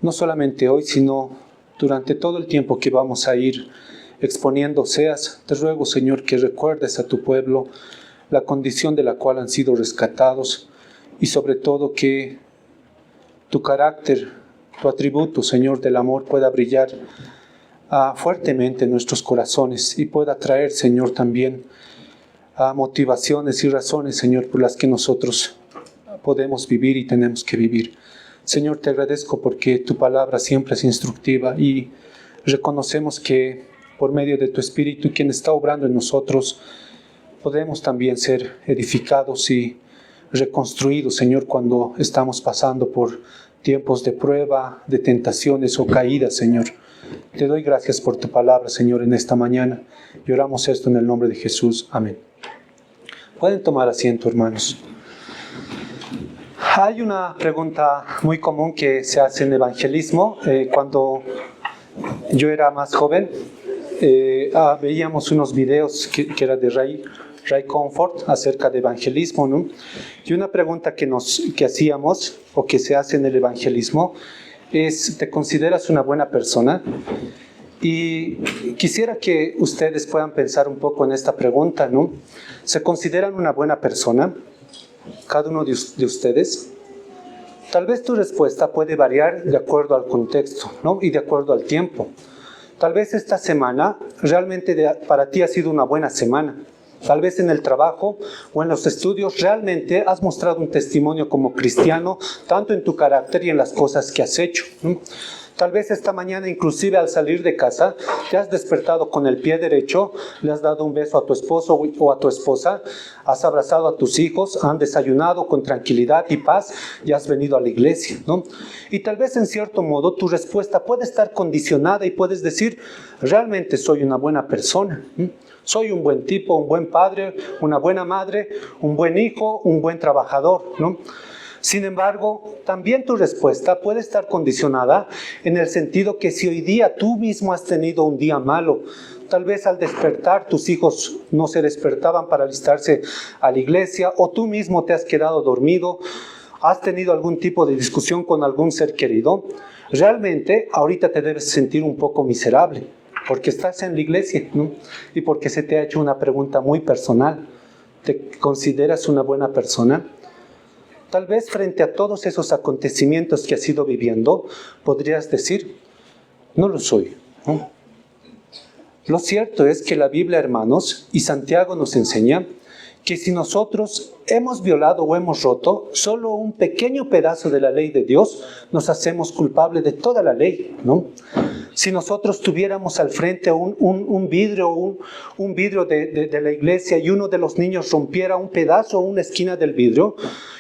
no solamente hoy, sino durante todo el tiempo que vamos a ir exponiendo seas. Te ruego, Señor, que recuerdes a tu pueblo la condición de la cual han sido rescatados y sobre todo que tu carácter, tu atributo, Señor, del amor pueda brillar fuertemente en nuestros corazones y pueda traer, Señor, también motivaciones y razones, Señor, por las que nosotros podemos vivir y tenemos que vivir. Señor, te agradezco porque tu palabra siempre es instructiva y reconocemos que por medio de tu Espíritu, quien está obrando en nosotros, podemos también ser edificados y reconstruidos, Señor, cuando estamos pasando por tiempos de prueba, de tentaciones o caídas, Señor. Te doy gracias por tu palabra, Señor, en esta mañana. Y oramos esto en el nombre de Jesús. Amén. Pueden tomar asiento, hermanos. Hay una pregunta muy común que se hace en evangelismo. Cuando yo era más joven, veíamos unos videos que era de Ray Comfort acerca de evangelismo, ¿no? Y una pregunta que hacíamos o que se hace en el evangelismo es: ¿te consideras una buena persona? Y quisiera que ustedes puedan pensar un poco en esta pregunta, ¿no? ¿Se consideran una buena persona? Cada uno de ustedes. Tal vez tu respuesta puede variar de acuerdo al contexto, ¿no? Y de acuerdo al tiempo. Tal vez esta semana realmente para ti ha sido una buena semana. Tal vez en el trabajo o en los estudios realmente has mostrado un testimonio como cristiano, tanto en tu carácter y en las cosas que has hecho, ¿no? Tal vez esta mañana, inclusive al salir de casa, te has despertado con el pie derecho, le has dado un beso a tu esposo o a tu esposa, has abrazado a tus hijos, han desayunado con tranquilidad y paz y has venido a la iglesia, ¿no? Y tal vez en cierto modo tu respuesta puede estar condicionada y puedes decir: realmente soy una buena persona, ¿no? Soy un buen tipo, un buen padre, una buena madre, un buen hijo, un buen trabajador, ¿no? Sin embargo, también tu respuesta puede estar condicionada en el sentido que si hoy día tú mismo has tenido un día malo, tal vez al despertar tus hijos no se despertaban para alistarse a la iglesia, o tú mismo te has quedado dormido, has tenido algún tipo de discusión con algún ser querido, realmente ahorita te debes sentir un poco miserable, porque estás en la iglesia, ¿no? Y porque se te ha hecho una pregunta muy personal: ¿te consideras una buena persona? Tal vez frente a todos esos acontecimientos que has ido viviendo, podrías decir: no lo soy, ¿no? Lo cierto es que la Biblia, hermanos, y Santiago nos enseña que si nosotros hemos violado o hemos roto solo un pequeño pedazo de la ley de Dios, nos hacemos culpables de toda la ley, ¿no? Si nosotros tuviéramos al frente un vidrio de la iglesia y uno de los niños rompiera un pedazo o una esquina del vidrio,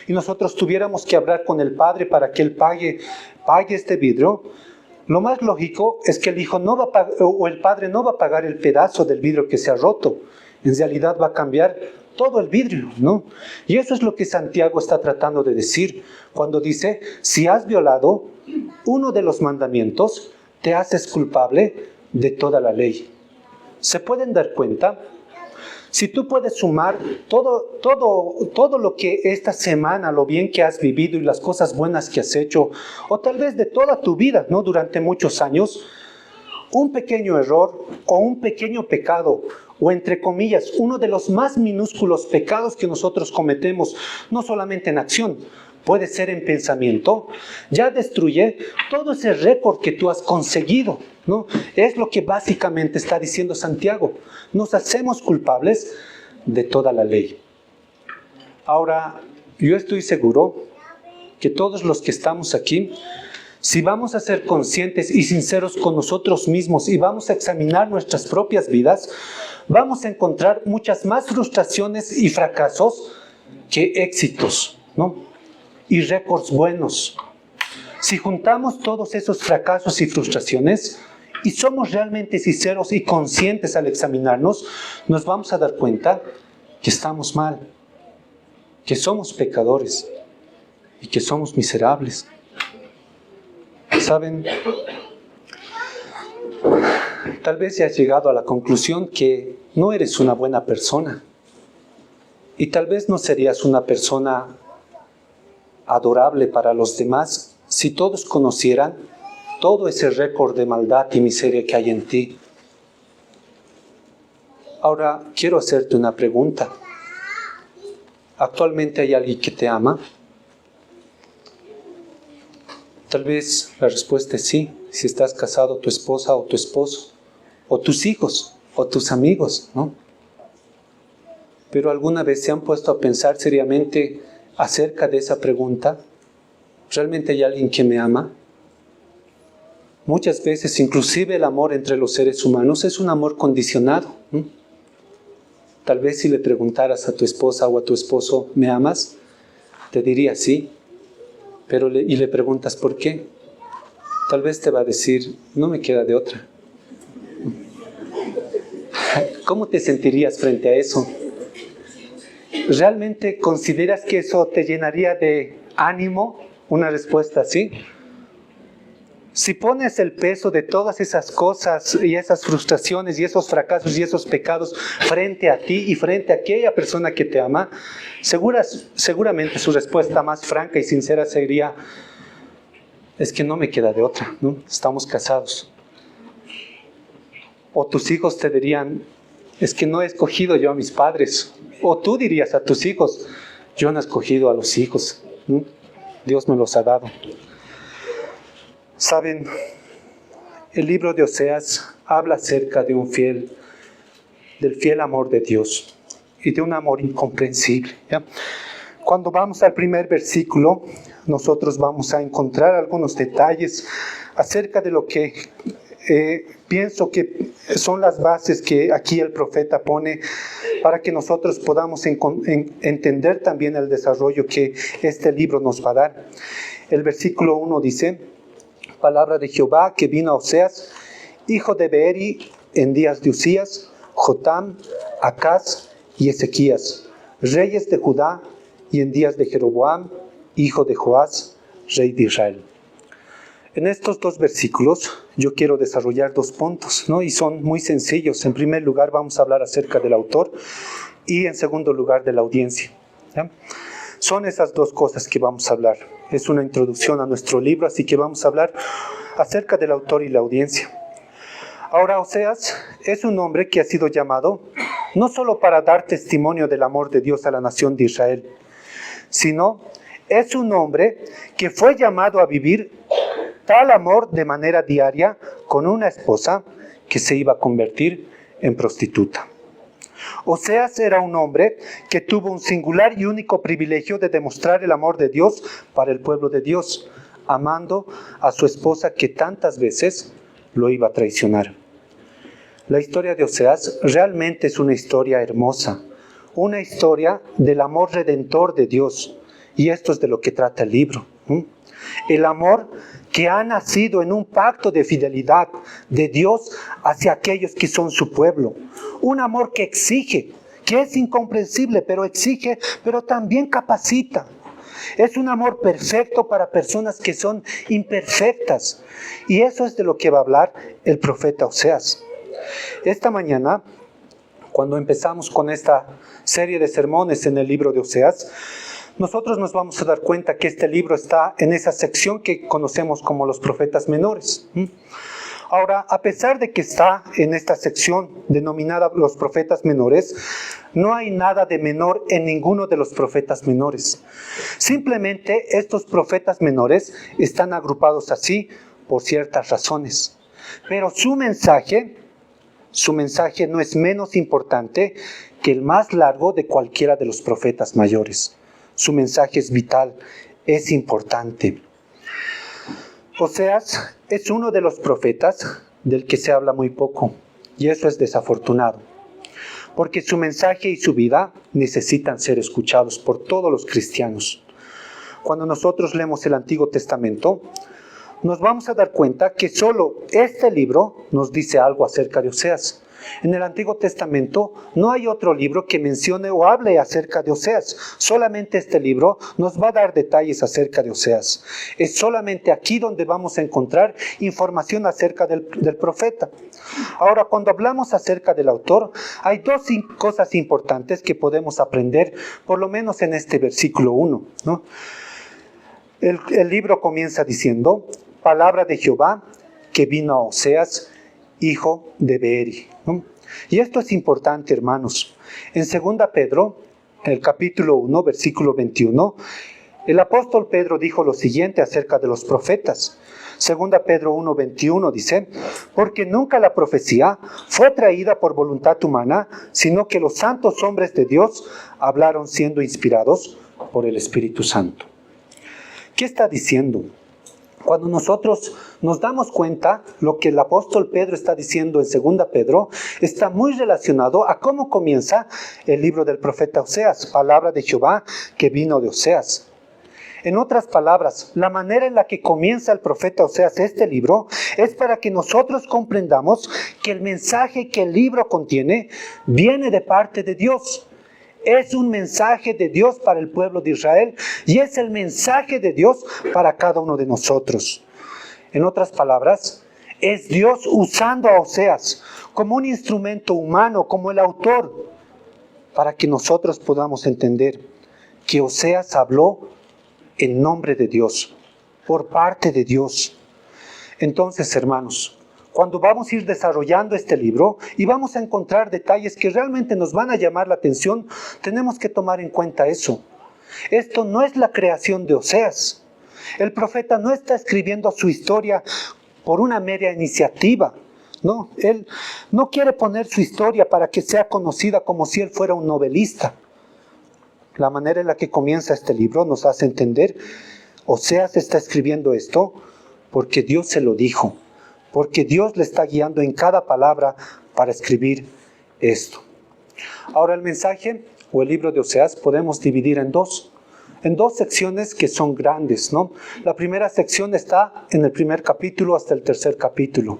y nosotros tuviéramos que hablar con el padre para que él pague este vidrio, lo más lógico es que el hijo no va a pagar, o el padre no va a pagar el pedazo del vidrio que se ha roto. En realidad va a cambiar todo el vidrio, ¿no? Y eso es lo que Santiago está tratando de decir cuando dice: si has violado uno de los mandamientos, te haces culpable de toda la ley. ¿Se pueden dar cuenta? Si tú puedes sumar todo lo que esta semana, lo bien que has vivido y las cosas buenas que has hecho, o tal vez de toda tu vida, ¿no? Durante muchos años, un pequeño error o un pequeño pecado, o entre comillas, uno de los más minúsculos pecados que nosotros cometemos, no solamente en acción, puede ser en pensamiento, ya destruye todo ese récord que tú has conseguido, ¿no? Es lo que básicamente está diciendo Santiago. Nos hacemos culpables de toda la ley. Ahora, yo estoy seguro que todos los que estamos aquí, si vamos a ser conscientes y sinceros con nosotros mismos y vamos a examinar nuestras propias vidas, vamos a encontrar muchas más frustraciones y fracasos que éxitos, ¿no? Y récords buenos. Si juntamos todos esos fracasos y frustraciones y somos realmente sinceros y conscientes al examinarnos, nos vamos a dar cuenta que estamos mal, que somos pecadores y que somos miserables. ¿Saben? Tal vez ya has llegado a la conclusión que no eres una buena persona y tal vez no serías una persona adorable para los demás si todos conocieran todo ese récord de maldad y miseria que hay en ti. Ahora, quiero hacerte una pregunta. ¿Actualmente hay alguien que te ama? Tal vez la respuesta es sí, si estás casado, tu esposa o tu esposo, o tus hijos, o tus amigos, ¿no? Pero ¿alguna vez se han puesto a pensar seriamente acerca de esa pregunta? ¿Realmente hay alguien que me ama? Muchas veces, inclusive el amor entre los seres humanos es un amor condicionado, ¿no? Tal vez si le preguntaras a tu esposa o a tu esposo, ¿me amas? Te diría sí. Pero y le preguntas ¿por qué? Tal vez te va a decir, no me queda de otra. ¿Cómo te sentirías frente a eso? ¿Realmente consideras que eso te llenaría de ánimo? Una respuesta así. Si pones el peso de todas esas cosas y esas frustraciones y esos fracasos y esos pecados frente a ti y frente a aquella persona que te ama, seguramente su respuesta más franca y sincera sería, es que no me queda de otra, ¿no? Estamos casados. O tus hijos te dirían, es que no he escogido yo a mis padres. O tú dirías a tus hijos, yo no he escogido a los hijos, ¿no? Dios me los ha dado. Saben, el libro de Oseas habla acerca de del fiel amor de Dios y de un amor incomprensible, ¿ya? Cuando vamos al primer versículo, nosotros vamos a encontrar algunos detalles acerca de lo que pienso que son las bases que aquí el profeta pone para que nosotros podamos entender también el desarrollo que este libro nos va a dar. El versículo 1 dice, palabra de Jehová que vino a Oseas, hijo de Beeri, en días de Usías, Jotam, Acaz y Ezequías, reyes de Judá, y en días de Jeroboam, hijo de Joás, rey de Israel. En estos dos versículos yo quiero desarrollar dos puntos, ¿no? Y son muy sencillos. En primer lugar vamos a hablar acerca del autor y en segundo lugar de la audiencia, ¿ya? Son esas dos cosas que vamos a hablar. Es una introducción a nuestro libro, así que vamos a hablar acerca del autor y la audiencia. Ahora, Oseas es un hombre que ha sido llamado no solo para dar testimonio del amor de Dios a la nación de Israel, sino es un hombre que fue llamado a vivir tal amor de manera diaria con una esposa que se iba a convertir en prostituta. Oseas era un hombre que tuvo un singular y único privilegio de demostrar el amor de Dios para el pueblo de Dios, amando a su esposa que tantas veces lo iba a traicionar. La historia de Oseas realmente es una historia hermosa, una historia del amor redentor de Dios, y esto es de lo que trata el libro. El amor que ha nacido en un pacto de fidelidad de Dios hacia aquellos que son su pueblo. Un amor que exige, que es incomprensible, pero exige, pero también capacita. Es un amor perfecto para personas que son imperfectas. Y eso es de lo que va a hablar el profeta Oseas. Esta mañana, cuando empezamos con esta serie de sermones en el libro de Oseas, nosotros nos vamos a dar cuenta que este libro está en esa sección que conocemos como los profetas menores. Ahora, a pesar de que está en esta sección denominada los profetas menores, no hay nada de menor en ninguno de los profetas menores. Simplemente estos profetas menores están agrupados así por ciertas razones. Pero su mensaje no es menos importante que el más largo de cualquiera de los profetas mayores. Su mensaje es vital, es importante. Oseas es uno de los profetas del que se habla muy poco, y eso es desafortunado, porque su mensaje y su vida necesitan ser escuchados por todos los cristianos. Cuando nosotros leemos el Antiguo Testamento, nos vamos a dar cuenta que solo este libro nos dice algo acerca de Oseas. En el Antiguo Testamento no hay otro libro que mencione o hable acerca de Oseas. Solamente este libro nos va a dar detalles acerca de Oseas. Es solamente aquí donde vamos a encontrar información acerca del profeta. Ahora, cuando hablamos acerca del autor, hay dos cosas importantes que podemos aprender, por lo menos en este versículo 1, ¿no? El libro comienza diciendo, palabra de Jehová que vino a Oseas, hijo de Beeri, ¿no? Y esto es importante, hermanos. En 2 Pedro, el capítulo 1, versículo 21, el apóstol Pedro dijo lo siguiente acerca de los profetas. 2 Pedro 1, 21 dice: porque nunca la profecía fue traída por voluntad humana, sino que los santos hombres de Dios hablaron siendo inspirados por el Espíritu Santo. ¿Qué está diciendo? Cuando nosotros nos damos cuenta, lo que el apóstol Pedro está diciendo en 2 Pedro está muy relacionado a cómo comienza el libro del profeta Oseas, palabra de Jehová que vino de Oseas. En otras palabras, la manera en la que comienza el profeta Oseas este libro es para que nosotros comprendamos que el mensaje que el libro contiene viene de parte de Dios. Es un mensaje de Dios para el pueblo de Israel y es el mensaje de Dios para cada uno de nosotros. En otras palabras, es Dios usando a Oseas como un instrumento humano, como el autor, para que nosotros podamos entender que Oseas habló en nombre de Dios, por parte de Dios. Entonces, hermanos, cuando vamos a ir desarrollando este libro y vamos a encontrar detalles que realmente nos van a llamar la atención, tenemos que tomar en cuenta eso. Esto no es la creación de Oseas. El profeta no está escribiendo su historia por una mera iniciativa. No, él no quiere poner su historia para que sea conocida como si él fuera un novelista. La manera en la que comienza este libro nos hace entender, Oseas está escribiendo esto porque Dios se lo dijo, porque Dios le está guiando en cada palabra para escribir esto. Ahora el mensaje o el libro de Oseas podemos dividir en dos secciones que son grandes, ¿no? La primera sección está en el primer capítulo hasta el tercer capítulo.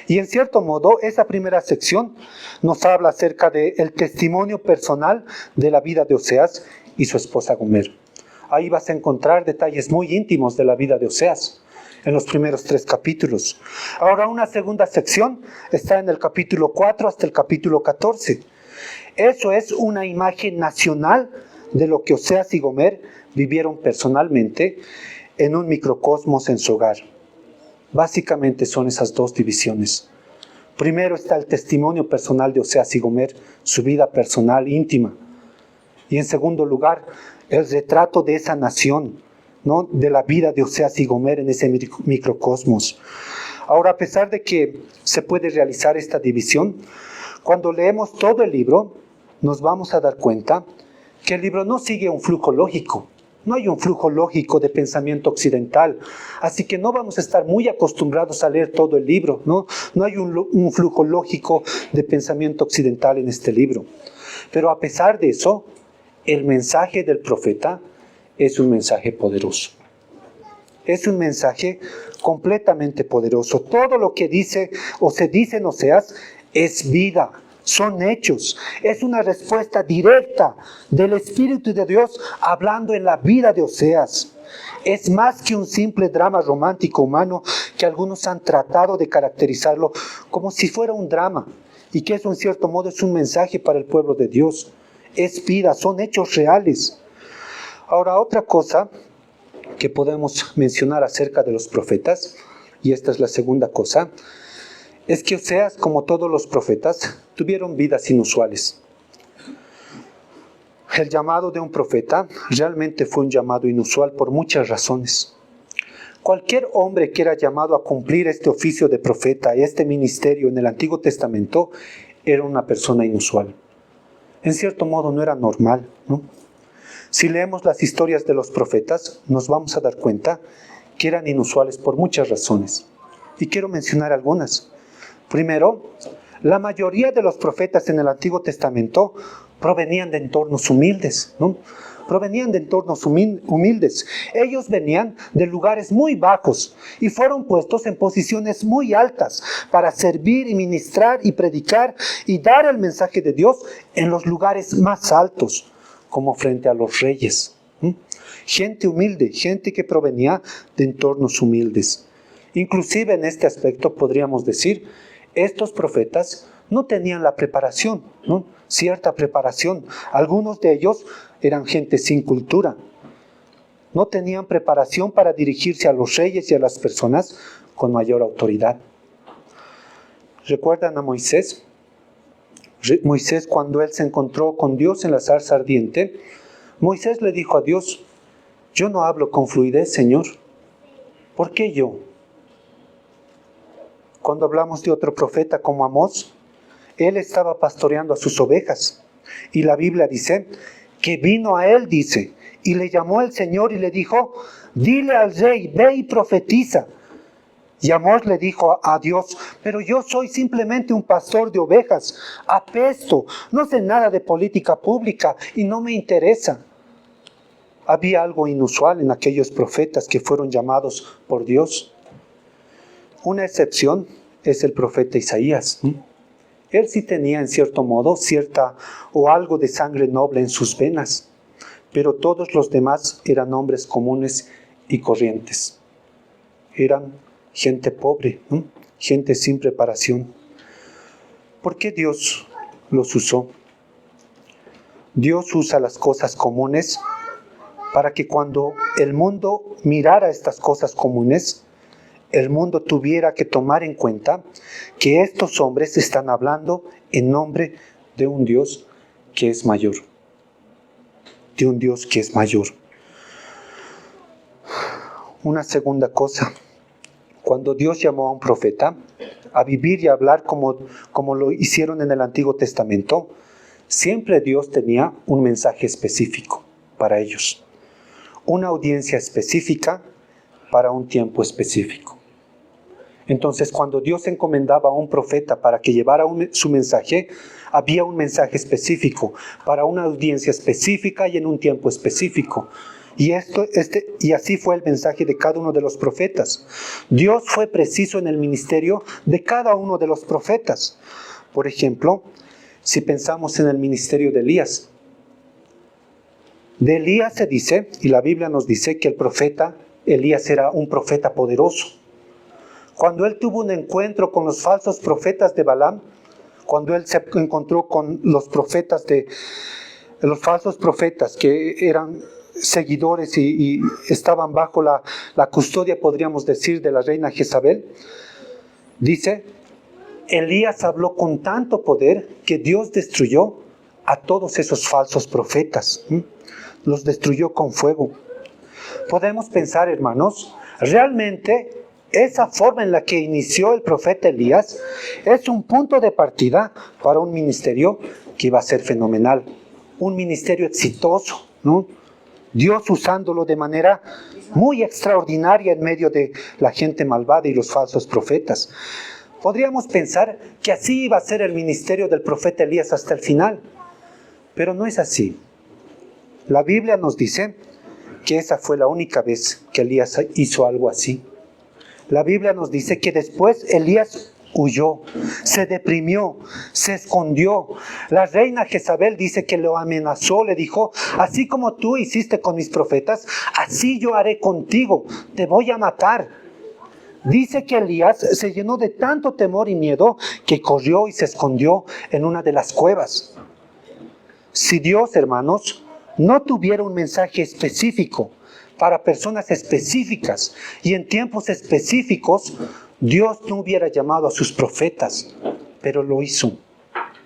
Y en cierto modo, esa primera sección nos habla acerca del testimonio personal de la vida de Oseas y su esposa Gomer. Ahí vas a encontrar detalles muy íntimos de la vida de Oseas en los primeros 3 capítulos. Ahora una segunda sección está en el capítulo 4 hasta el capítulo 14. Eso es una imagen nacional de lo que Oseas y Gomer vivieron personalmente en un microcosmos en su hogar. Básicamente son esas dos divisiones. Primero está el testimonio personal de Oseas y Gomer, su vida personal íntima. Y en segundo lugar, el retrato de esa nación, ¿no? De la vida de Oseas y Gomer en ese microcosmos. Ahora, a pesar de que se puede realizar esta división, cuando leemos todo el libro, nos vamos a dar cuenta que el libro no sigue un flujo lógico. No hay un flujo lógico de pensamiento occidental. Así que no vamos a estar muy acostumbrados a leer todo el libro, ¿no? No hay un flujo lógico de pensamiento occidental en este libro. Pero a pesar de eso, el mensaje del profeta es un mensaje poderoso. Es un mensaje completamente poderoso. Todo lo que dice o se dice en Oseas es vida. Son hechos, es una respuesta directa del Espíritu de Dios hablando en la vida de Oseas. Es más que un simple drama romántico humano que algunos han tratado de caracterizarlo como si fuera un drama y que eso en cierto modo es un mensaje para el pueblo de Dios. Es vida, son hechos reales. Ahora otra cosa que podemos mencionar acerca de los profetas, y esta es la segunda cosa, es que Oseas, como todos los profetas, tuvieron vidas inusuales. El llamado de un profeta realmente fue un llamado inusual por muchas razones. Cualquier hombre que era llamado a cumplir este oficio de profeta, este ministerio en el Antiguo Testamento, era una persona inusual. En cierto modo no era normal, ¿no? Si leemos las historias de los profetas, nos vamos a dar cuenta que eran inusuales por muchas razones. Y quiero mencionar algunas. Primero, la mayoría de los profetas en el Antiguo Testamento provenían de entornos humildes, ¿no? Provenían de entornos humildes. Ellos venían de lugares muy bajos y fueron puestos en posiciones muy altas para servir y ministrar y predicar y dar el mensaje de Dios en los lugares más altos, como frente a los reyes. Gente humilde, gente que provenía de entornos humildes. Inclusive en este aspecto podríamos decir, estos profetas no tenían la preparación, ¿no? Cierta preparación. Algunos de ellos eran gente sin cultura. No tenían preparación para dirigirse a los reyes y a las personas con mayor autoridad. ¿Recuerdan a Moisés? Moisés, cuando él se encontró con Dios en la zarza ardiente, Moisés le dijo a Dios: yo no hablo con fluidez, Señor. ¿Por qué yo? Cuando hablamos de otro profeta como Amós, él estaba pastoreando a sus ovejas. Y la Biblia dice que vino a él, dice, y le llamó el Señor y le dijo: dile al rey, ve y profetiza. Y Amós le dijo a Dios: pero yo soy simplemente un pastor de ovejas, apesto, no sé nada de política pública y no me interesa. Había algo inusual en aquellos profetas que fueron llamados por Dios. Una excepción es el profeta Isaías. Él sí tenía en cierto modo algo de sangre noble en sus venas, pero todos los demás eran hombres comunes y corrientes. Eran gente pobre, gente sin preparación. ¿Por qué Dios los usó? Dios usa las cosas comunes para que cuando el mundo mirara estas cosas comunes, el mundo tuviera que tomar en cuenta que estos hombres están hablando en nombre de un Dios que es mayor. De un Dios que es mayor. Una segunda cosa. Cuando Dios llamó a un profeta a vivir y a hablar como lo hicieron en el Antiguo Testamento, siempre Dios tenía un mensaje específico para ellos. Una audiencia específica para un tiempo específico. Entonces, cuando Dios encomendaba a un profeta para que llevara su mensaje, había un mensaje específico para una audiencia específica y en un tiempo específico. Y así fue el mensaje de cada uno de los profetas. Dios fue preciso en el ministerio de cada uno de los profetas. Por ejemplo, si pensamos en el ministerio de Elías. De Elías se dice, y la Biblia nos dice, que el profeta Elías era un profeta poderoso. Cuando él tuvo un encuentro con los falsos profetas de Balaam, cuando él se encontró con los falsos profetas que eran seguidores y estaban bajo la custodia, podríamos decir, de la reina Jezabel, dice, Elías habló con tanto poder que Dios destruyó a todos esos falsos profetas. Los destruyó con fuego. Podemos pensar, hermanos, realmente esa forma en la que inició el profeta Elías es un punto de partida para un ministerio que iba a ser fenomenal, un ministerio exitoso, ¿no? Dios usándolo de manera muy extraordinaria en medio de la gente malvada y los falsos profetas. Podríamos pensar que así iba a ser el ministerio del profeta Elías hasta el final, pero no es así. La Biblia nos dice que esa fue la única vez que Elías hizo algo así. La Biblia nos dice que después Elías huyó, se deprimió, se escondió. La reina Jezabel dice que lo amenazó, le dijo: así como tú hiciste con mis profetas, así yo haré contigo, te voy a matar. Dice que Elías se llenó de tanto temor y miedo que corrió y se escondió en una de las cuevas. Si Dios, hermanos, no tuviera un mensaje específico para personas específicas y en tiempos específicos, Dios no hubiera llamado a sus profetas, pero lo hizo,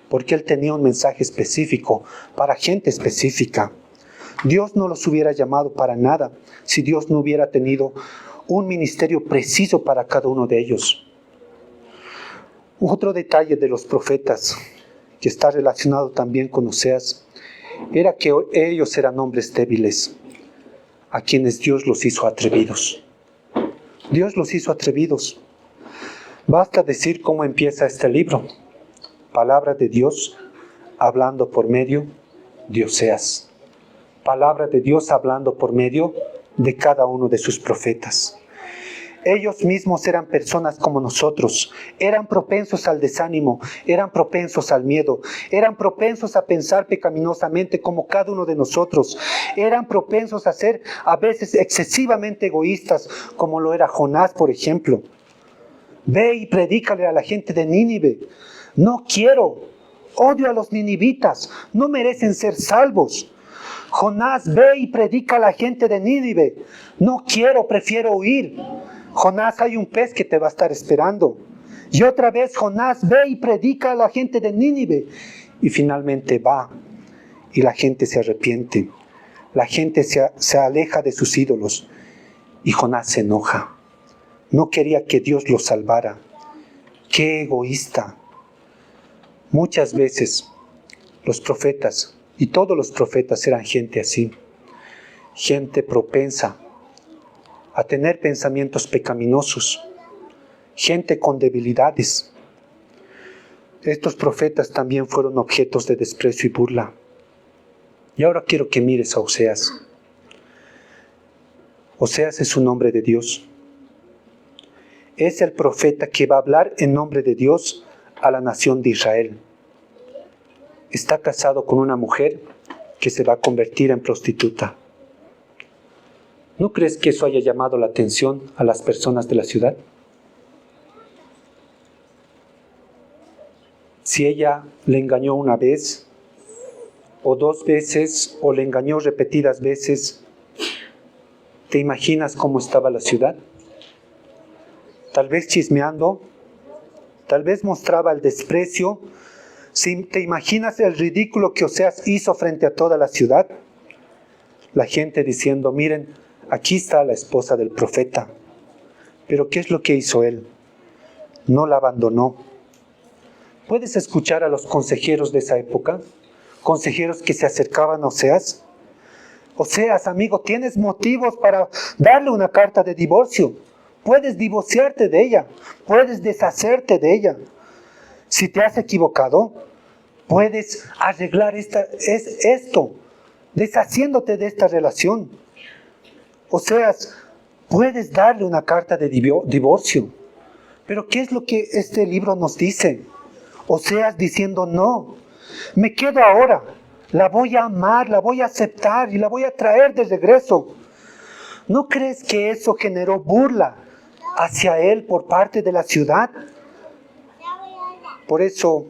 porque Él tenía un mensaje específico para gente específica. Dios no los hubiera llamado para nada si Dios no hubiera tenido un ministerio preciso para cada uno de ellos. Otro detalle de los profetas que está relacionado también con Oseas era que ellos eran hombres débiles, a quienes Dios los hizo atrevidos. Dios los hizo atrevidos. Basta decir cómo empieza este libro. Palabra de Dios hablando por medio de Oseas. Palabra de Dios hablando por medio de cada uno de sus profetas. Ellos mismos eran personas como nosotros, eran propensos al desánimo, eran propensos al miedo, eran propensos a pensar pecaminosamente como cada uno de nosotros, eran propensos a ser a veces excesivamente egoístas como lo era Jonás, por ejemplo. Ve y predícale a la gente de Nínive: no quiero, odio a los ninivitas, no merecen ser salvos. Jonás, ve y predica a la gente de Nínive. No quiero, prefiero huir. Jonás, hay un pez que te va a estar esperando. Y otra vez, Jonás, ve y predica a la gente de Nínive. Y finalmente va. Y la gente se arrepiente. La gente se aleja de sus ídolos. Y Jonás se enoja. No quería que Dios lo salvara. ¡Qué egoísta! Muchas veces los profetas, y todos los profetas eran gente así. Gente propensa a tener pensamientos pecaminosos. Gente con debilidades. Estos profetas también fueron objetos de desprecio y burla. Y ahora quiero que mires a Oseas. Oseas es un hombre de Dios. Es el profeta que va a hablar en nombre de Dios a la nación de Israel. Está casado con una mujer que se va a convertir en prostituta. ¿No crees que eso haya llamado la atención a las personas de la ciudad? Si ella le engañó una vez, o 2 veces, o le engañó repetidas veces, ¿te imaginas cómo estaba la ciudad? Tal vez chismeando, tal vez mostraba el desprecio. Si te imaginas el ridículo que Oseas hizo frente a toda la ciudad, la gente diciendo, miren, aquí está la esposa del profeta. Pero ¿qué es lo que hizo él? No la abandonó. ¿Puedes escuchar a los consejeros de esa época? Consejeros que se acercaban a Oseas. Oseas, amigo, tienes motivos para darle una carta de divorcio. Puedes divorciarte de ella. Puedes deshacerte de ella. Si te has equivocado, puedes arreglar esto, deshaciéndote de esta relación. Oseas, puedes darle una carta de divorcio. Pero ¿qué es lo que este libro nos dice? Oseas diciendo, no, me quedo ahora, la voy a amar, la voy a aceptar y la voy a traer de regreso. ¿No crees que eso generó burla hacia él por parte de la ciudad? Por eso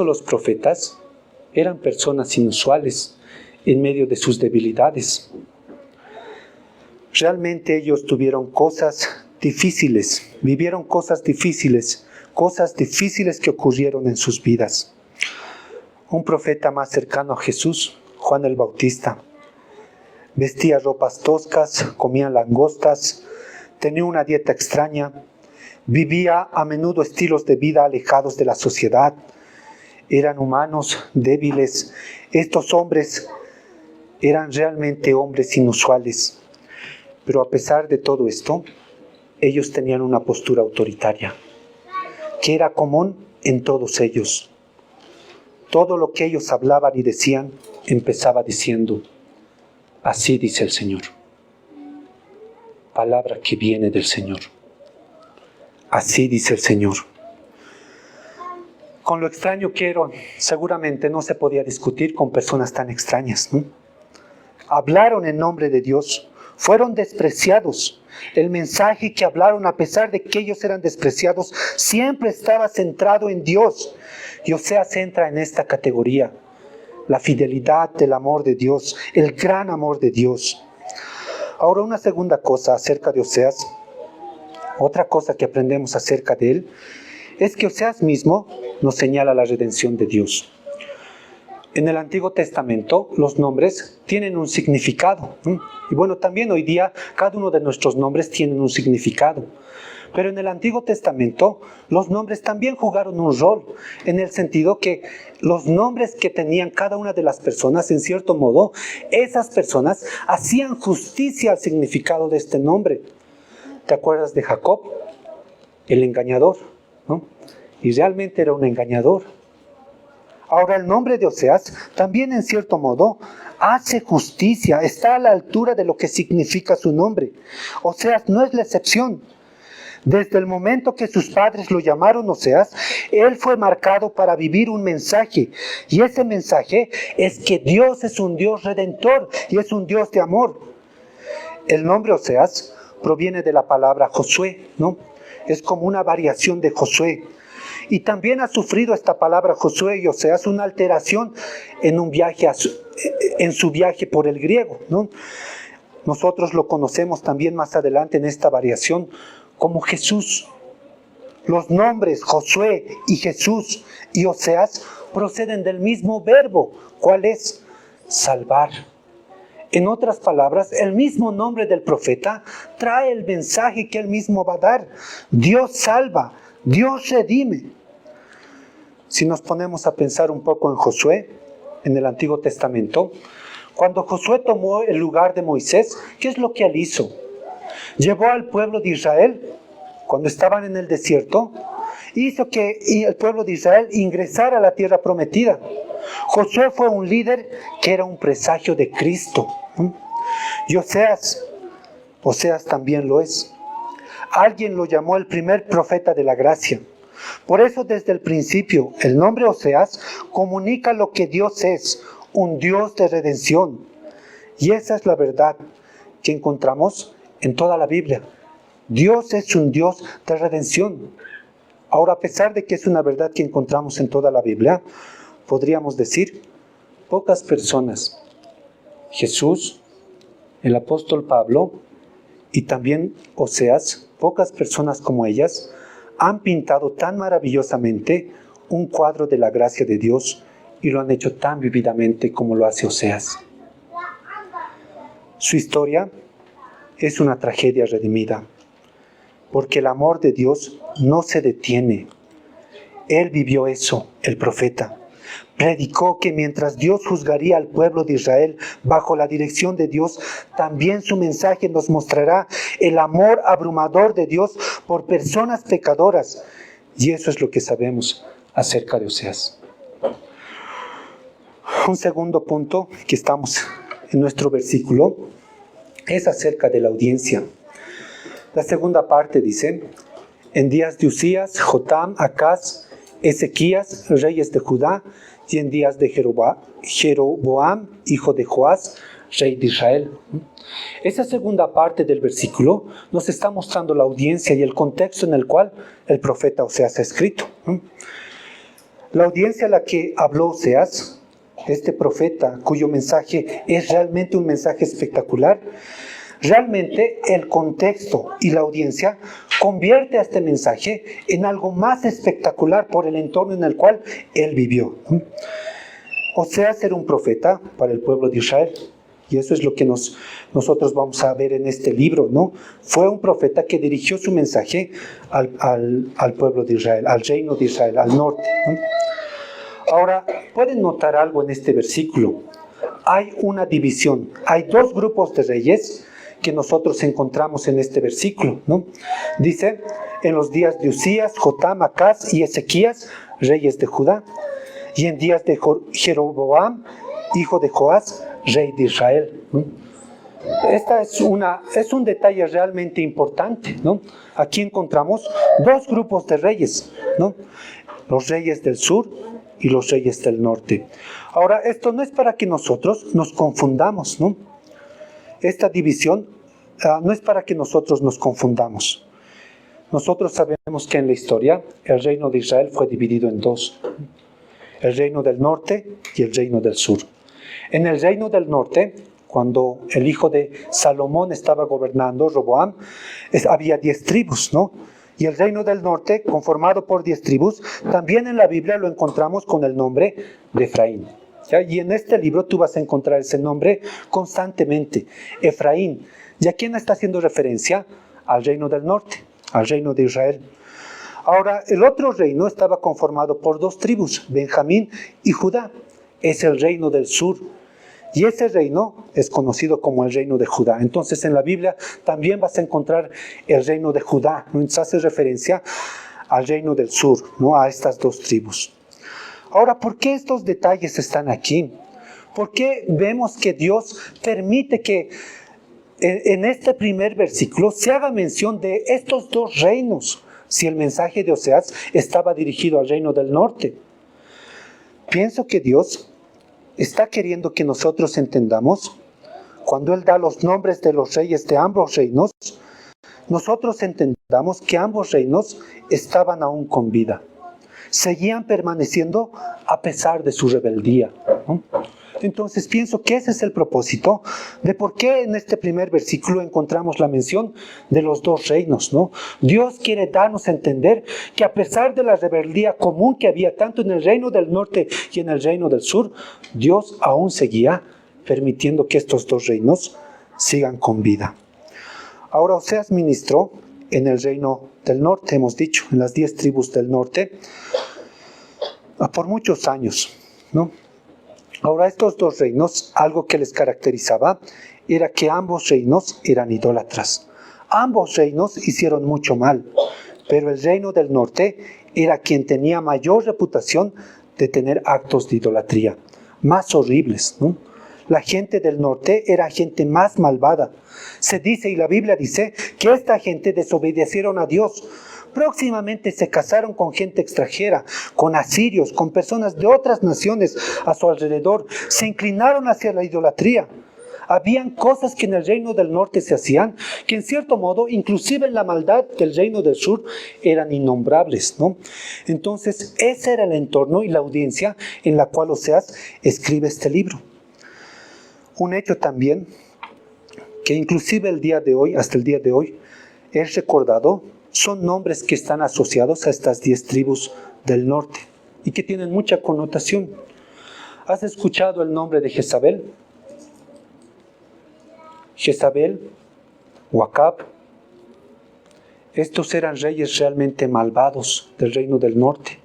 los profetas eran personas inusuales en medio de sus debilidades. Realmente ellos tuvieron cosas difíciles, vivieron cosas difíciles que ocurrieron en sus vidas. Un profeta más cercano a Jesús, Juan el Bautista, vestía ropas toscas, comía langostas, tenía una dieta extraña, vivía a menudo estilos de vida alejados de la sociedad. Eran humanos, débiles. Estos hombres eran realmente hombres inusuales. Pero a pesar de todo esto, ellos tenían una postura autoritaria, que era común en todos ellos. Todo lo que ellos hablaban y decían, empezaba diciendo, así dice el Señor. Palabra que viene del Señor. Así dice el Señor. Con lo extraño que eran, seguramente no se podía discutir con personas tan extrañas, ¿no? Hablaron en nombre de Dios, fueron despreciados. El mensaje que hablaron, a pesar de que ellos eran despreciados, siempre estaba centrado en Dios. Y Oseas entra en esta categoría. La fidelidad del amor de Dios, el gran amor de Dios. Ahora, una segunda cosa acerca de Oseas, otra cosa que aprendemos acerca de él, es que Oseas mismo nos señala la redención de Dios. En el Antiguo Testamento los nombres tienen un significado. Y bueno, también hoy día cada uno de nuestros nombres tienen un significado. Pero en el Antiguo Testamento los nombres también jugaron un rol, en el sentido que los nombres que tenían cada una de las personas, en cierto modo, esas personas hacían justicia al significado de este nombre. ¿Te acuerdas de Jacob? El engañador, ¿no? Y realmente era un engañador. Ahora el nombre de Oseas también en cierto modo hace justicia, está a la altura de lo que significa su nombre. Oseas no es la excepción. Desde el momento que sus padres lo llamaron Oseas, él fue marcado para vivir un mensaje. Y ese mensaje es que Dios es un Dios redentor y es un Dios de amor. El nombre Oseas proviene de la palabra Josué, ¿no? Es como una variación de Josué. Y también ha sufrido esta palabra Josué y Oseas una alteración en su viaje por el griego, ¿no? Nosotros lo conocemos también más adelante en esta variación como Jesús. Los nombres Josué y Jesús y Oseas proceden del mismo verbo. ¿Cuál es? Salvar. En otras palabras, el mismo nombre del profeta trae el mensaje que él mismo va a dar. Dios salva, Dios redime. Si nos ponemos a pensar un poco en Josué, en el Antiguo Testamento, cuando Josué tomó el lugar de Moisés, ¿qué es lo que él hizo? Llevó al pueblo de Israel, cuando estaban en el desierto, hizo que el pueblo de Israel ingresara a la tierra prometida. Josué fue un líder que era un presagio de Cristo. Y Oseas también lo es. Alguien lo llamó el primer profeta de la gracia. Por eso desde el principio el nombre Oseas comunica lo que Dios es, un Dios de redención. Y esa es la verdad que encontramos en toda la Biblia. Dios es un Dios de redención. Ahora, a pesar de que es una verdad que encontramos en toda la Biblia, podríamos decir, pocas personas, Jesús, el apóstol Pablo y también Oseas, pocas personas como ellas, han pintado tan maravillosamente un cuadro de la gracia de Dios y lo han hecho tan vívidamente como lo hace Oseas. Su historia es una tragedia redimida, porque el amor de Dios no se detiene. Él vivió eso, el profeta. Predicó que mientras Dios juzgaría al pueblo de Israel bajo la dirección de Dios, también su mensaje nos mostrará el amor abrumador de Dios por personas pecadoras. Y eso es lo que sabemos acerca de Oseas. Un segundo punto que estamos en nuestro versículo es acerca de la audiencia. La segunda parte dice, en días de Usías, Jotam, Acaz, Ezequías, reyes de Judá, y en días de Jeroboam, hijo de Joás, rey de Israel. Esa segunda parte del versículo nos está mostrando la audiencia y el contexto en el cual el profeta Oseas ha escrito. La audiencia a la que habló Oseas, este profeta cuyo mensaje es realmente un mensaje espectacular, realmente el contexto y la audiencia convierte a este mensaje en algo más espectacular por el entorno en el cual él vivió. Oseas era un profeta para el pueblo de Israel. Y eso es lo que nosotros vamos a ver en este libro, ¿no? Fue un profeta que dirigió su mensaje al pueblo de Israel, al reino de Israel, al norte, ¿no? Ahora, pueden notar algo en este versículo. Hay una división, hay dos grupos de reyes que nosotros encontramos en este versículo, ¿no? Dice, en los días de Usías, Jotam, Acaz y Ezequías, reyes de Judá, y en días de Jeroboam, hijo de Joás, rey de Israel, ¿no? Esta es un detalle realmente importante, ¿no? Aquí encontramos dos grupos de reyes, ¿no? Los reyes del sur y los reyes del norte. Ahora, esto no es para que nosotros nos confundamos, ¿no? Esta división no es para que nosotros nos confundamos. Nosotros sabemos que en la historia el reino de Israel fue dividido en dos. El reino del norte y el reino del sur. En el reino del norte, cuando el hijo de Salomón estaba gobernando, Roboam, había 10 tribus, ¿no? Y el reino del norte, conformado por 10 tribus, también en la Biblia lo encontramos con el nombre de Efraín. ¿Ya? Y en este libro tú vas a encontrar ese nombre constantemente, Efraín. ¿Y a quién está haciendo referencia? Al reino del norte, al reino de Israel. Ahora, el otro reino estaba conformado por 2 tribus, Benjamín y Judá. Es el reino del sur. Y ese reino es conocido como el reino de Judá. Entonces en la Biblia también vas a encontrar el reino de Judá. Entonces hace referencia al reino del sur, ¿no? A estas 2 tribus. Ahora, ¿por qué estos detalles están aquí? ¿Por qué vemos que Dios permite que en este primer versículo se haga mención de estos 2 reinos? Si el mensaje de Oseas estaba dirigido al reino del norte. Pienso que Dios está queriendo que nosotros entendamos, cuando Él da los nombres de los reyes de ambos reinos, nosotros entendamos que ambos reinos estaban aún con vida. seguían permaneciendo a pesar de su rebeldía, ¿no? Entonces pienso que ese es el propósito de por qué en este primer versículo encontramos la mención de los dos reinos, ¿no? Dios quiere darnos a entender que a pesar de la rebeldía común que había tanto en el reino del norte y en el reino del sur, Dios aún seguía permitiendo que estos dos reinos sigan con vida. Ahora Oseas ministró en el reino del norte, hemos dicho, en las 10 tribus del norte, por muchos años, ¿no? Ahora, estos dos reinos, algo que les caracterizaba era que ambos reinos eran idólatras. Ambos reinos hicieron mucho mal, pero el reino del norte era quien tenía mayor reputación de tener actos de idolatría, más horribles, ¿no? La gente del norte era gente más malvada. Se dice, y la Biblia dice, que esta gente desobedecieron a Dios. Próximamente se casaron con gente extranjera, con asirios, con personas de otras naciones a su alrededor. Se inclinaron hacia la idolatría. Habían cosas que en el reino del norte se hacían, que en cierto modo, inclusive en la maldad del reino del sur, eran innombrables, ¿no? Entonces, ese era el entorno y la audiencia en la cual Oseas escribe este libro. Un hecho también, que inclusive el día de hoy, hasta el día de hoy, es recordado, son nombres que están asociados a estas 10 tribus del norte y que tienen mucha connotación. ¿Has escuchado el nombre de Jezabel? Jezabel o Acab. Estos eran reyes realmente malvados del reino del norte.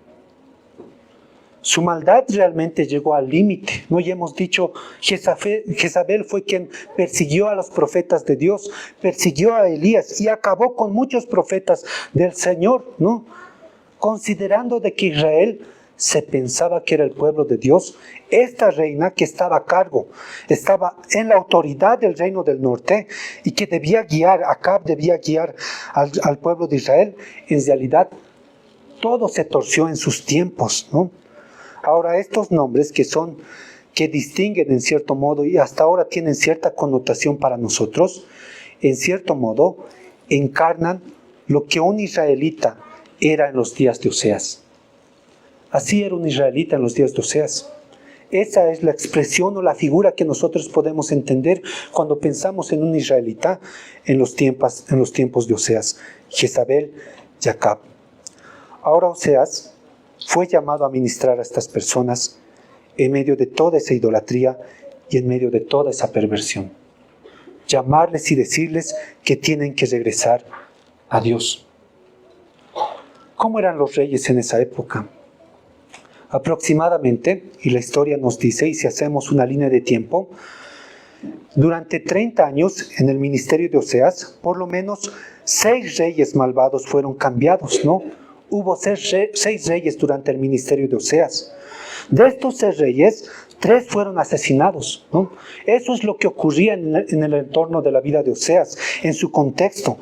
Su maldad realmente llegó al límite, ¿no? Y hemos dicho, Jezabel fue quien persiguió a los profetas de Dios, persiguió a Elías y acabó con muchos profetas del Señor, ¿no? Considerando de que Israel se pensaba que era el pueblo de Dios, esta reina que estaba a cargo, estaba en la autoridad del reino del norte y que debía guiar, Acab debía guiar al pueblo de Israel, en realidad todo se torció en sus tiempos, ¿no? Ahora, estos nombres que distinguen en cierto modo y hasta ahora tienen cierta connotación para nosotros, en cierto modo encarnan lo que un israelita era en los días de Oseas. Así era un israelita en los días de Oseas. Esa es la expresión o la figura que nosotros podemos entender cuando pensamos en un israelita en los tiempos de Oseas, Jezabel y Acab. Ahora Oseas fue llamado a ministrar a estas personas en medio de toda esa idolatría y en medio de toda esa perversión. Llamarles y decirles que tienen que regresar a Dios. ¿Cómo eran los reyes en esa época? Aproximadamente, y la historia nos dice, y si hacemos una línea de tiempo, durante 30 años en el ministerio de Oseas, por lo menos 6 reyes malvados fueron cambiados, ¿no? Hubo 6 reyes durante el ministerio de Oseas. De estos 6 reyes, 3 fueron asesinados, ¿no? Eso es lo que ocurría en el entorno de la vida de Oseas, en su contexto.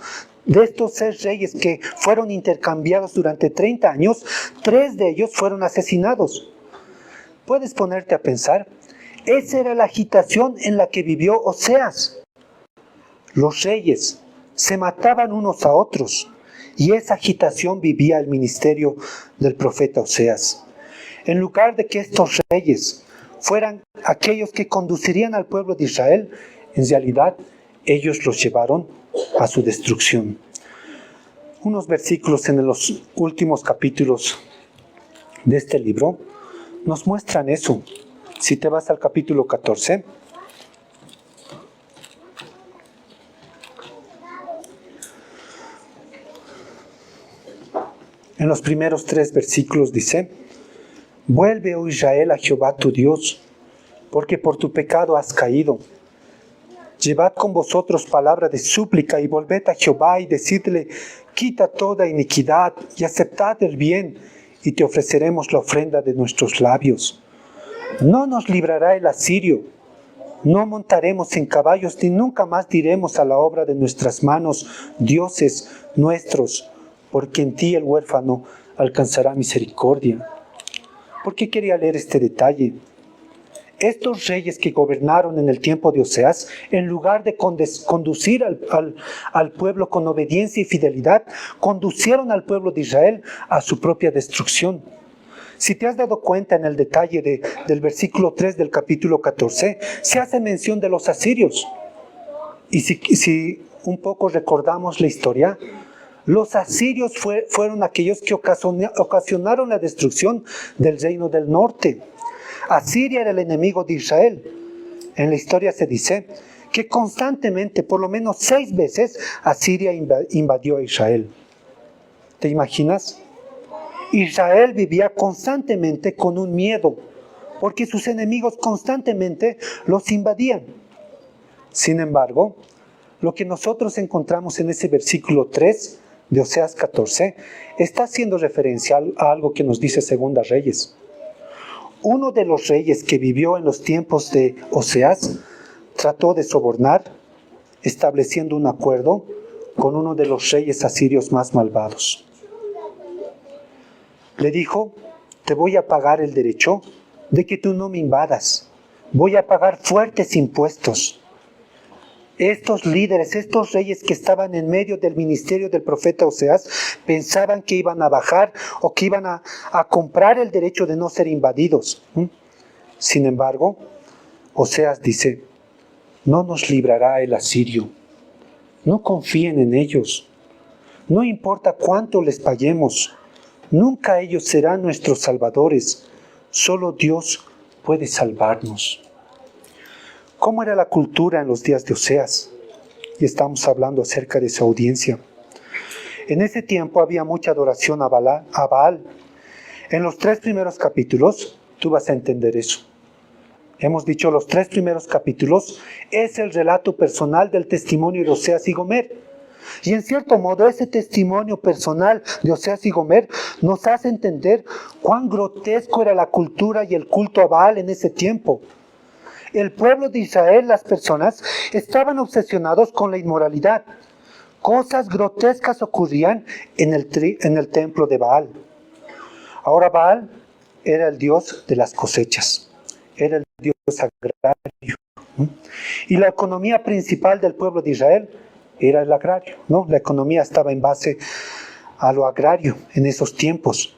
De estos 6 reyes que fueron intercambiados durante 30 años, 3 de ellos fueron asesinados. Puedes ponerte a pensar, esa era la agitación en la que vivió Oseas. Los reyes se mataban unos a otros. Y esa agitación vivía el ministerio del profeta Oseas. En lugar de que estos reyes fueran aquellos que conducirían al pueblo de Israel, en realidad ellos los llevaron a su destrucción. Unos versículos en los últimos capítulos de este libro nos muestran eso. Si te vas al capítulo 14, en los primeros 3 versículos dice: Vuelve, oh Israel, a Jehová tu Dios, porque por tu pecado has caído. Llevad con vosotros palabra de súplica y volved a Jehová y decidle: quita toda iniquidad y aceptad el bien, y te ofreceremos la ofrenda de nuestros labios. No nos librará el asirio, no montaremos en caballos, ni nunca más diremos a la obra de nuestras manos: dioses nuestros, porque en ti el huérfano alcanzará misericordia. ¿Por qué quería leer este detalle? Estos reyes que gobernaron en el tiempo de Oseas, en lugar de conducir al pueblo con obediencia y fidelidad, conducieron al pueblo de Israel a su propia destrucción. Si te has dado cuenta en el detalle del versículo 3 del capítulo 14, se hace mención de los asirios. Y si un poco recordamos la historia, los asirios fueron aquellos que ocasionaron la destrucción del reino del norte. Asiria era el enemigo de Israel. En la historia se dice que constantemente, por lo menos 6 veces, Asiria invadió a Israel. ¿Te imaginas? Israel vivía constantemente con un miedo, porque sus enemigos constantemente los invadían. Sin embargo, lo que nosotros encontramos en ese versículo 3 de Oseas 14 está haciendo referencia a algo que nos dice Segunda Reyes. Uno de los reyes que vivió en los tiempos de Oseas trató de sobornar, estableciendo un acuerdo con uno de los reyes asirios más malvados. Le dijo: te voy a pagar el derecho de que tú no me invadas. Voy a pagar fuertes impuestos. Estos líderes, estos reyes que estaban en medio del ministerio del profeta Oseas, pensaban que iban a bajar o que iban a comprar el derecho de no ser invadidos. Sin embargo, Oseas dice: no nos librará el asirio. No confíen en ellos. No importa cuánto les paguemos. Nunca ellos serán nuestros salvadores. Solo Dios puede salvarnos. ¿Cómo era la cultura en los días de Oseas? Y estamos hablando acerca de su audiencia. En ese tiempo había mucha adoración a Baal. En los 3 primeros capítulos, tú vas a entender eso. Hemos dicho, los 3 primeros capítulos es el relato personal del testimonio de Oseas y Gomer. Y en cierto modo, ese testimonio personal de Oseas y Gomer nos hace entender cuán grotesco era la cultura y el culto a Baal en ese tiempo. El pueblo de Israel, las personas, estaban obsesionados con la inmoralidad. Cosas grotescas ocurrían en el templo de Baal. Ahora Baal era el dios de las cosechas. Era el dios agrario. Y la economía principal del pueblo de Israel era el agrario, ¿no? La economía estaba en base a lo agrario en esos tiempos.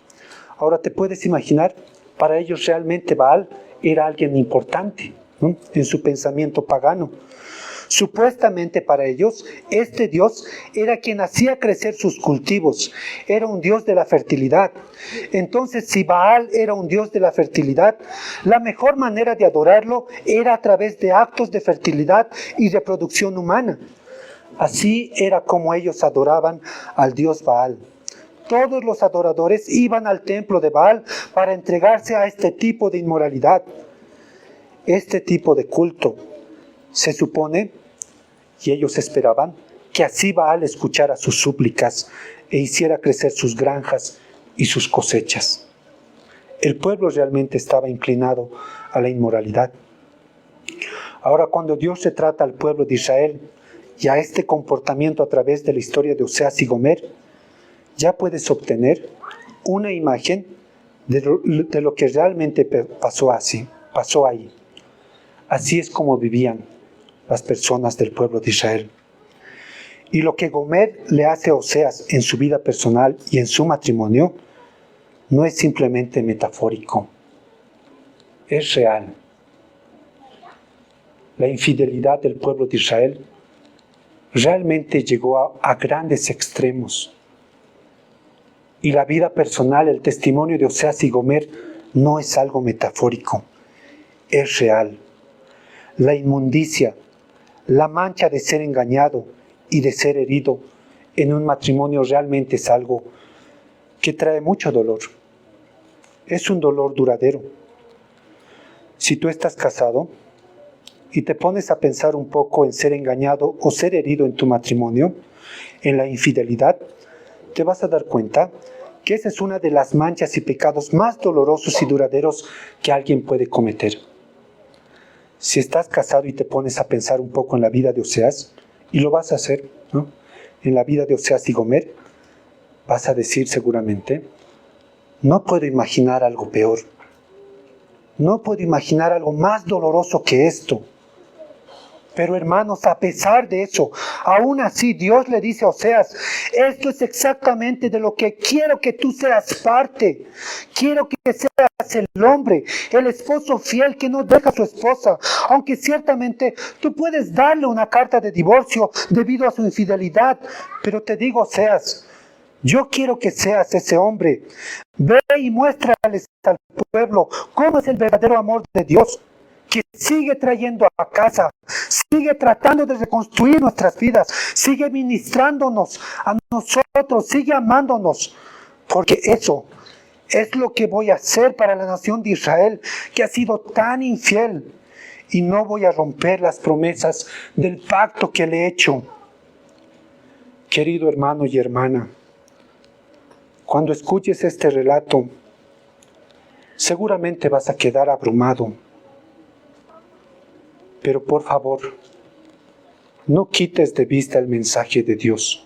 Ahora te puedes imaginar, para ellos realmente Baal era alguien importante, ¿no? En su pensamiento pagano. Supuestamente para ellos, este Dios era quien hacía crecer sus cultivos, era un Dios de la fertilidad. Entonces, si Baal era un Dios de la fertilidad, la mejor manera de adorarlo era a través de actos de fertilidad y reproducción humana. Así era como ellos adoraban al Dios Baal. Todos los adoradores iban al templo de Baal para entregarse a este tipo de inmoralidad, este tipo de culto. Se supone, y ellos esperaban, que así Baal escuchara sus súplicas e hiciera crecer sus granjas y sus cosechas. El pueblo realmente estaba inclinado a la inmoralidad. Ahora, cuando Dios se trata al pueblo de Israel y a este comportamiento a través de la historia de Oseas y Gomer, ya puedes obtener una imagen de lo que realmente pasó ahí. Así es como vivían las personas del pueblo de Israel. Y lo que Gomer le hace a Oseas en su vida personal y en su matrimonio no es simplemente metafórico, es real. La infidelidad del pueblo de Israel realmente llegó a grandes extremos. Y la vida personal, el testimonio de Oseas y Gomer no es algo metafórico, es real. La inmundicia, la mancha de ser engañado y de ser herido en un matrimonio realmente es algo que trae mucho dolor. Es un dolor duradero. Si tú estás casado y te pones a pensar un poco en ser engañado o ser herido en tu matrimonio, en la infidelidad, te vas a dar cuenta que esa es una de las manchas y pecados más dolorosos y duraderos que alguien puede cometer. Si estás casado y te pones a pensar un poco en la vida de Oseas, y lo vas a hacer, ¿no? En la vida de Oseas y Gomer, vas a decir seguramente: no puedo imaginar algo peor. No puedo imaginar algo más doloroso que esto. Pero hermanos, a pesar de eso, aún así Dios le dice a Oseas, esto es exactamente de lo que quiero que tú seas parte. Quiero que seas el hombre, el esposo fiel que no deja a su esposa. Aunque ciertamente tú puedes darle una carta de divorcio debido a su infidelidad. Pero te digo, Oseas, yo quiero que seas ese hombre. Ve y muéstrales al pueblo cómo es el verdadero amor de Dios, que sigue trayendo a casa, sigue tratando de reconstruir nuestras vidas, sigue ministrándonos a nosotros, sigue amándonos, porque eso es lo que voy a hacer para la nación de Israel, que ha sido tan infiel, y no voy a romper las promesas del pacto que le he hecho. Querido hermano y hermana, cuando escuches este relato, seguramente vas a quedar abrumado. Pero por favor, no quites de vista el mensaje de Dios,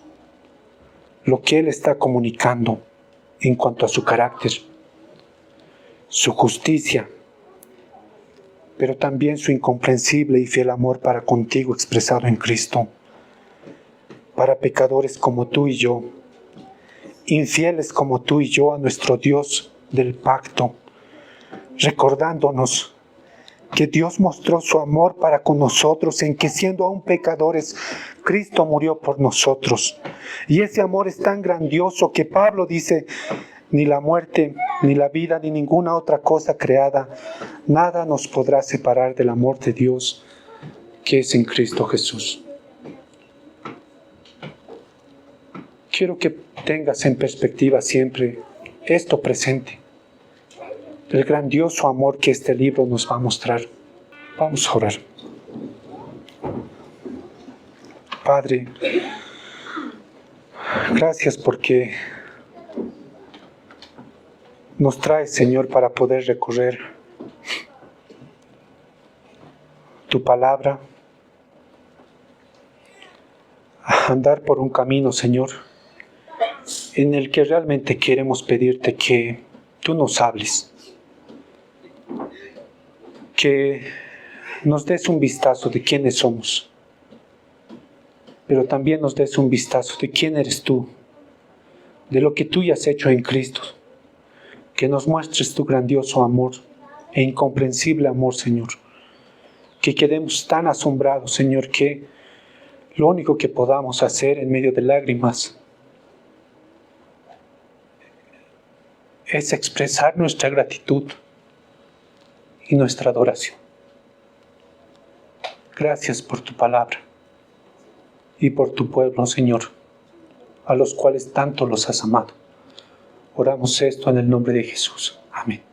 lo que Él está comunicando en cuanto a su carácter, su justicia, pero también su incomprensible y fiel amor para contigo expresado en Cristo, para pecadores como tú y yo, infieles como tú y yo a nuestro Dios del pacto, recordándonos que Dios mostró su amor para con nosotros en que siendo aún pecadores, Cristo murió por nosotros. Y ese amor es tan grandioso que Pablo dice, ni la muerte, ni la vida, ni ninguna otra cosa creada, nada nos podrá separar del amor de Dios que es en Cristo Jesús. Quiero que tengas en perspectiva siempre esto presente. El grandioso amor que este libro nos va a mostrar. Vamos a orar. Padre, gracias porque nos traes, Señor, para poder recorrer tu palabra, andar por un camino, Señor, en el que realmente queremos pedirte que tú nos hables. Que nos des un vistazo de quiénes somos, pero también nos des un vistazo de quién eres tú, de lo que tú ya has hecho en Cristo, que nos muestres tu grandioso amor e incomprensible amor, Señor, que quedemos tan asombrados, Señor, que lo único que podamos hacer en medio de lágrimas es expresar nuestra gratitud y nuestra adoración. Gracias por tu palabra y por tu pueblo, Señor, a los cuales tanto los has amado. Oramos esto en el nombre de Jesús. Amén.